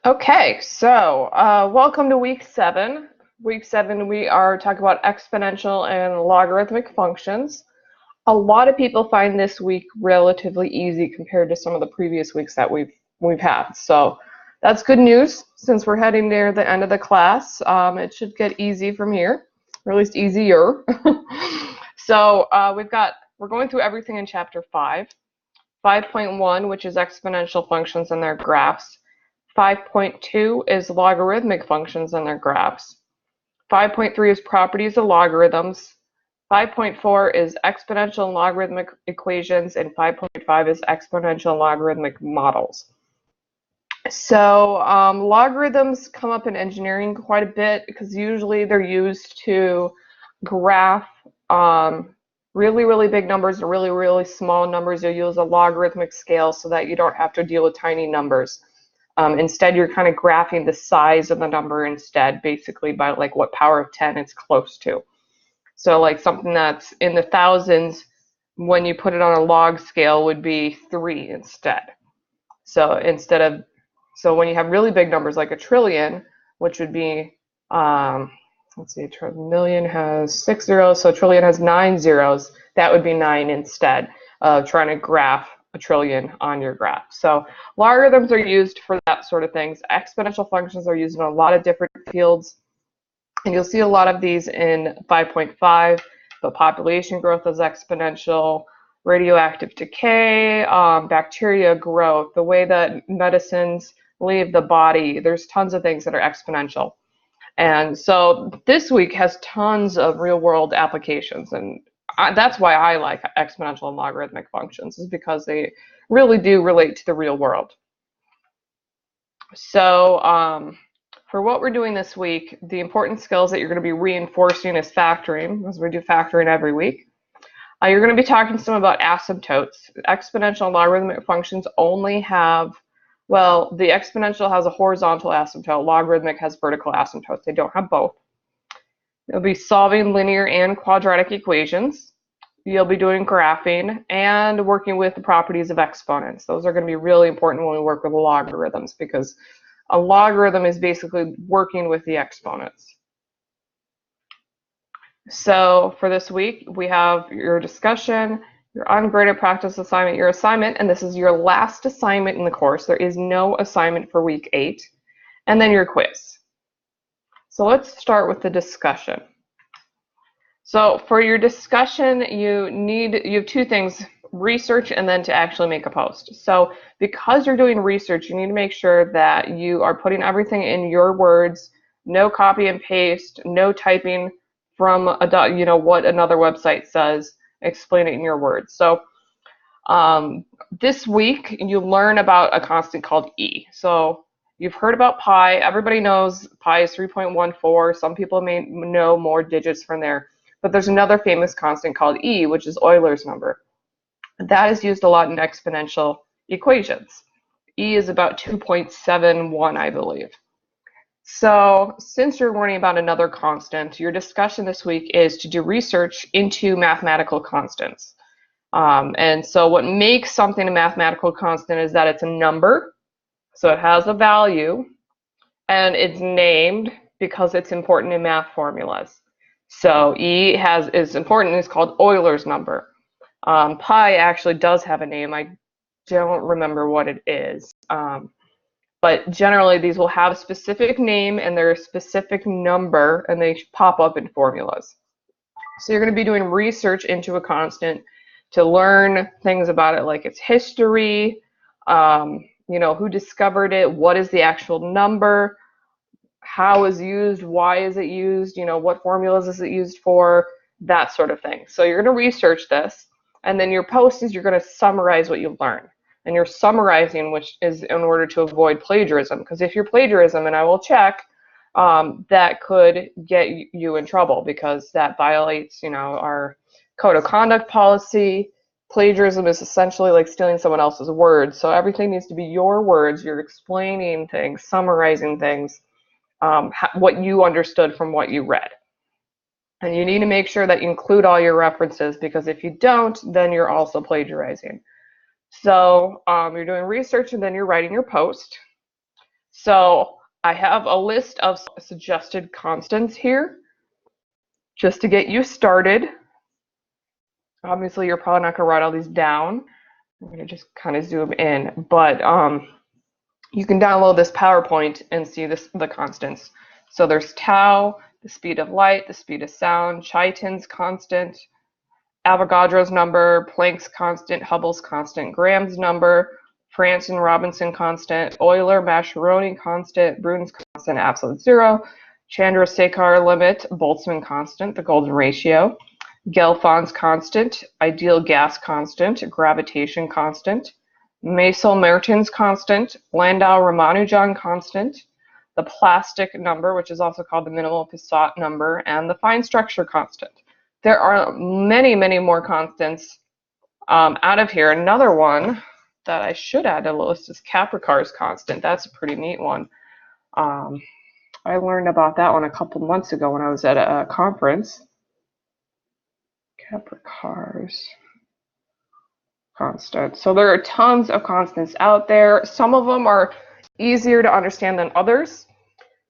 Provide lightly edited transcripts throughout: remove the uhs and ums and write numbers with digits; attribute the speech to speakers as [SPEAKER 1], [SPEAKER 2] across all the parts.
[SPEAKER 1] Okay, so welcome to week 7. Week 7, we are talking about exponential and logarithmic functions. A lot of people find this week relatively easy compared to some of the previous weeks that we've had. So that's good news since we're heading near the end of the class. It should get easy from here, or at least easier. So we're going through everything in chapter 5. 5.1, which is exponential functions and their graphs. 5.2 is logarithmic functions and their graphs. 5.3 is properties of logarithms. 5.4 is exponential and logarithmic equations, and 5.5 is exponential and logarithmic models. So logarithms come up in engineering quite a bit because usually they're used to graph really, really big numbers and really, really small numbers. You'll use a logarithmic scale so that you don't have to deal with tiny numbers. Instead, you're kind of graphing the size of the number instead, basically by like what power of 10 it's close to. So like something that's in the thousands, when you put it on a log scale, would be 3 instead. So when you have really big numbers like a trillion, which would be, let's see, a million has 6 zeros, so a trillion has 9 zeros. That would be 9 instead of trying to graph a trillion on your graph. So logarithms are used for that sort of things. Exponential functions are used in a lot of different fields, and you'll see a lot of these in 5.5. But population growth is exponential, radioactive decay, bacteria growth, the way that medicines leave the body. There's tons of things that are exponential. And so this week has tons of real-world applications, and that's why I like exponential and logarithmic functions, is because they really do relate to the real world. So for what we're doing this week, the important skills that you're going to be reinforcing is factoring, because we do factoring every week. You're going to be talking some about asymptotes. Exponential and logarithmic functions only have, well, the exponential has a horizontal asymptote, logarithmic has vertical asymptotes. They don't have both. You'll be solving linear and quadratic equations. You'll be doing graphing and working with the properties of exponents. Those are going to be really important when we work with logarithms, because a logarithm is basically working with the exponents. So for this week, we have your discussion, your ungraded practice assignment, your assignment, and this is your last assignment in the course. There is no assignment for week 8, and then your quiz. So let's start with the discussion. So for your discussion, you have 2 things, research and then to actually make a post. So because you're doing research, you need to make sure that you are putting everything in your words, no copy and paste, no typing from what another website says. Explain it in your words. So this week you learn about a constant called E. So you've heard about pi. Everybody knows pi is 3.14. Some people may know more digits from there. But there's another famous constant called E, which is Euler's number. That is used a lot in exponential equations. E is about 2.71, I believe. So since you're learning about another constant, your discussion this week is to do research into mathematical constants. And so what makes something a mathematical constant is that it's a number, so it has a value, and it's named because it's important in math formulas. So E is important, it's called Euler's number. Pi actually does have a name. I don't remember what it is. But generally these will have a specific name and they're a specific number, and they pop up in formulas. So you're going to be doing research into a constant to learn things about it, like its history, who discovered it, what is the actual number, how is used, why is it used, what formulas is it used for, that sort of thing. So you're going to research this, and then your post is you're going to summarize what you learned. And you're summarizing, which is in order to avoid plagiarism, because if you're plagiarism, and I will check, that could get you in trouble, because that violates, our code of conduct policy. Plagiarism is essentially like stealing someone else's words. So everything needs to be your words. You're explaining things, summarizing things, what you understood from what you read. And you need to make sure that you include all your references, because if you don't, then you're also plagiarizing. So you're doing research and then you're writing your post. So I have a list of suggested constants here just to get you started. Obviously, you're probably not going to write all these down. I'm going to just kind of zoom in, but you can download this PowerPoint and see the constants. So there's tau, the speed of light, the speed of sound, Chaitin's constant, Avogadro's number, Planck's constant, Hubble's constant, Graham's number, France and Robinson constant, Euler-Mascheroni constant, Brune's constant, absolute zero, Chandrasekhar limit, Boltzmann constant, the golden ratio, Gelfand's constant, ideal gas constant, gravitation constant, Mason-Mertens constant, Landau-Ramanujan constant, the plastic number, which is also called the minimal Poisson number, and the fine structure constant. There are many, many more constants out of here. Another one that I should add to the list is Capricar's constant. That's a pretty neat one. I learned about that one a couple months ago when I was at a conference. Capricar's constant. So there are tons of constants out there. Some of them are easier to understand than others.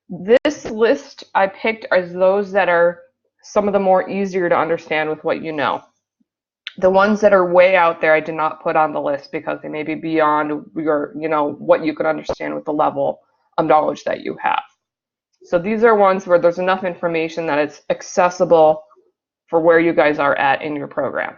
[SPEAKER 1] This list I picked as those that are some of the more easier to understand with what you know. The ones that are way out there I did not put on the list because they may be beyond your, what you can understand with the level of knowledge that you have. So these are ones where there's enough information that it's accessible for where you guys are at in your program.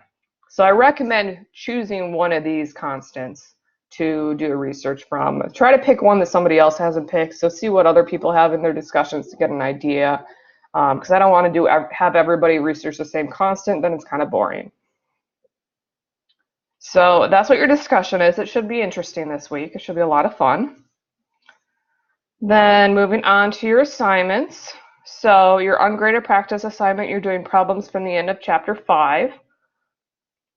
[SPEAKER 1] So I recommend choosing one of these constants to do research from. Try to pick one that somebody else hasn't picked, so see what other people have in their discussions to get an idea, because I don't want to have everybody research the same constant, then it's kind of boring. So that's what your discussion is. It should be interesting this week. It should be a lot of fun. Then moving on to your assignments. So your ungraded practice assignment, you're doing problems from the end of chapter 5.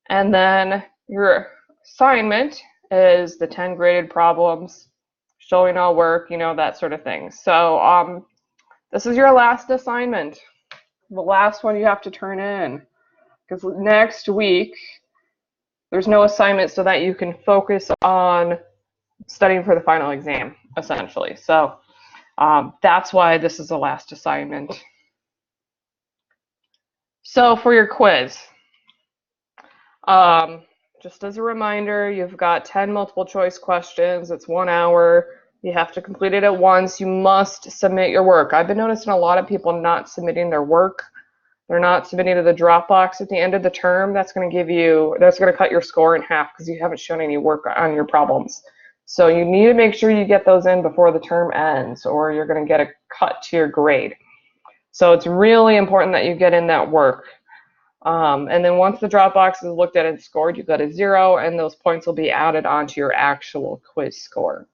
[SPEAKER 1] And then your assignment is the 10 graded problems, showing all work, that sort of thing. So this is your last assignment, the last one you have to turn in, because next week there's no assignment so that you can focus on studying for the final exam, essentially. So that's why this is the last assignment. So for your quiz, just as a reminder, you've got 10 multiple choice questions. It's 1 hour. You have to complete it at once. You must submit your work. I've been noticing a lot of people not submitting their work. They're not submitting to the Dropbox at the end of the term. That's going to cut your score in half because you haven't shown any work on your problems. So you need to make sure you get those in before the term ends, or you're going to get a cut to your grade. So it's really important that you get in that work. And then once the Dropbox is looked at and scored, you got a 0, and those points will be added onto your actual quiz score.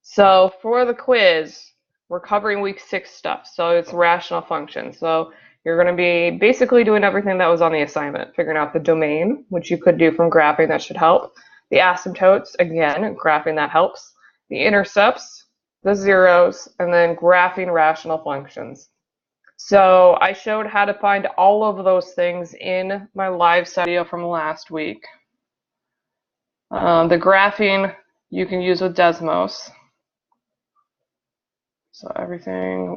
[SPEAKER 1] So for the quiz, we're covering week 6 stuff. So it's rational functions. So you're going to be basically doing everything that was on the assignment, figuring out the domain, which you could do from graphing, that should help. The asymptotes, again, graphing, that helps. The intercepts, the zeros, and then graphing rational functions. So I showed how to find all of those things in my live video from last week. The graphing you can use with Desmos. So everything,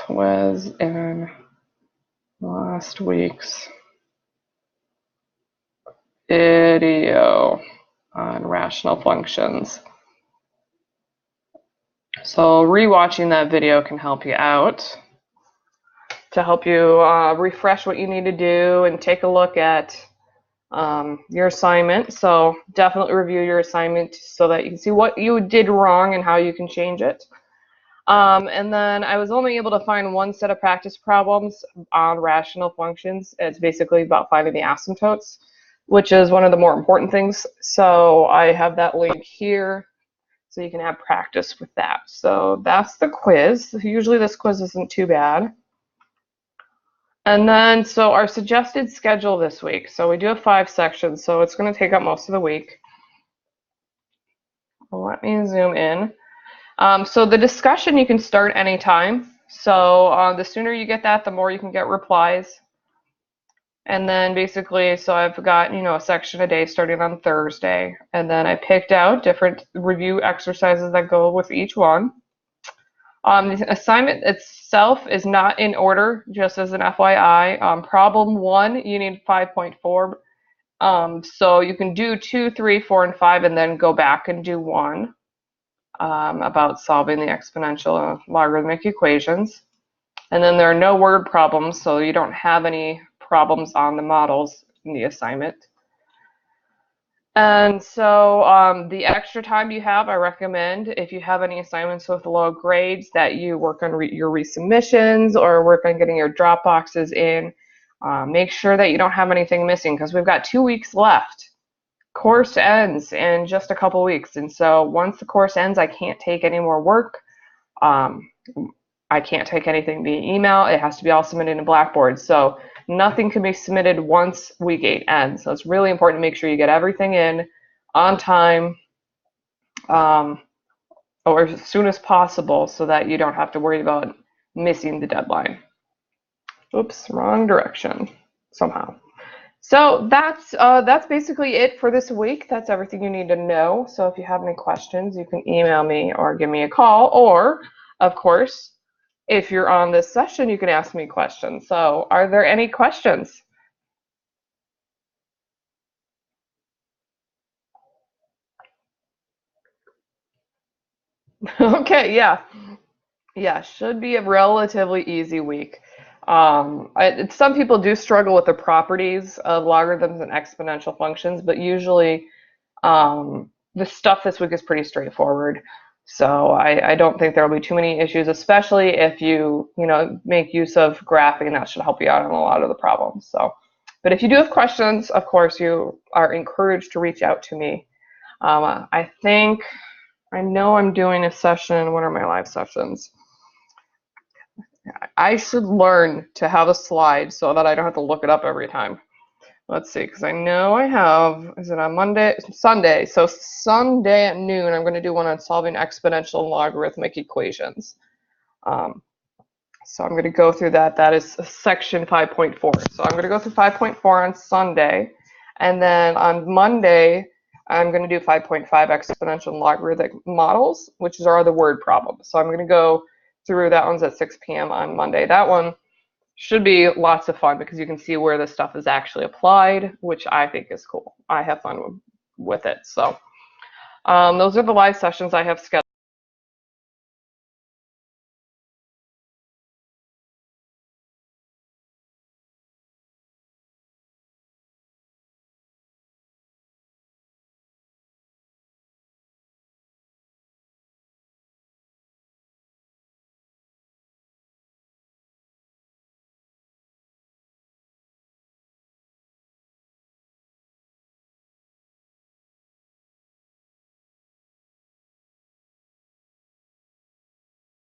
[SPEAKER 1] was in last week's video on rational functions. So rewatching that video can help you out, to help you refresh what you need to do and take a look at your assignment. So definitely review your assignment so that you can see what you did wrong and how you can change it. And then I was only able to find one set of practice problems on rational functions. It's basically about finding the asymptotes, which is one of the more important things. So I have that link here so you can have practice with that. So that's the quiz. Usually this quiz isn't too bad. And then, so our suggested schedule this week. So we do have 5 sections, so it's going to take up most of the week. Let me zoom in. So the discussion you can start anytime. So the sooner you get that, the more you can get replies. And then basically, so I've got, a section a day starting on Thursday. And then I picked out different review exercises that go with each one. The assignment itself is not in order, just as an FYI. Problem 1, you need 5.4. So you can do 2, 3, 4, and 5, and then go back and do 1 about solving the exponential logarithmic equations. And then there are no word problems, so you don't have any problems on the models in the assignment. And so the extra time you have, I recommend, if you have any assignments with low grades, that you work on your resubmissions or work on getting your drop boxes in. Make sure that you don't have anything missing, because we've got 2 weeks left. Course ends in just a couple weeks, and so once the course ends, I can't take any more work. I can't take anything via email. It has to be all submitted in Blackboard. So nothing can be submitted once week 8 ends. So it's really important to make sure you get everything in on time, or as soon as possible, so that you don't have to worry about missing the deadline. Oops, wrong direction somehow. So that's basically it for this week. That's everything you need to know. So if you have any questions, you can email me or give me a call, or of course, if you're on this session, you can ask me questions. So are there any questions? Okay, yeah. Yeah, should be a relatively easy week. Some people do struggle with the properties of logarithms and exponential functions, but usually the stuff this week is pretty straightforward. So I don't think there will be too many issues, especially if you make use of graphing. That should help you out on a lot of the problems. So, but if you do have questions, of course, you are encouraged to reach out to me. I know I'm doing a session. What are my live sessions? I should learn to have a slide so that I don't have to look it up every time. Let's see, because I know I have, is it on Monday? Sunday. So Sunday at noon, I'm going to do one on solving exponential and logarithmic equations. So I'm going to go through that. That is section 5.4. So I'm going to go through 5.4 on Sunday. And then on Monday, I'm going to do 5.5 exponential and logarithmic models, which are the word problems. So I'm going to go through that. One's at 6 p.m. on Monday. That one should be lots of fun because you can see where this stuff is actually applied, which I think is cool. I have fun with it. So those are the live sessions I have scheduled.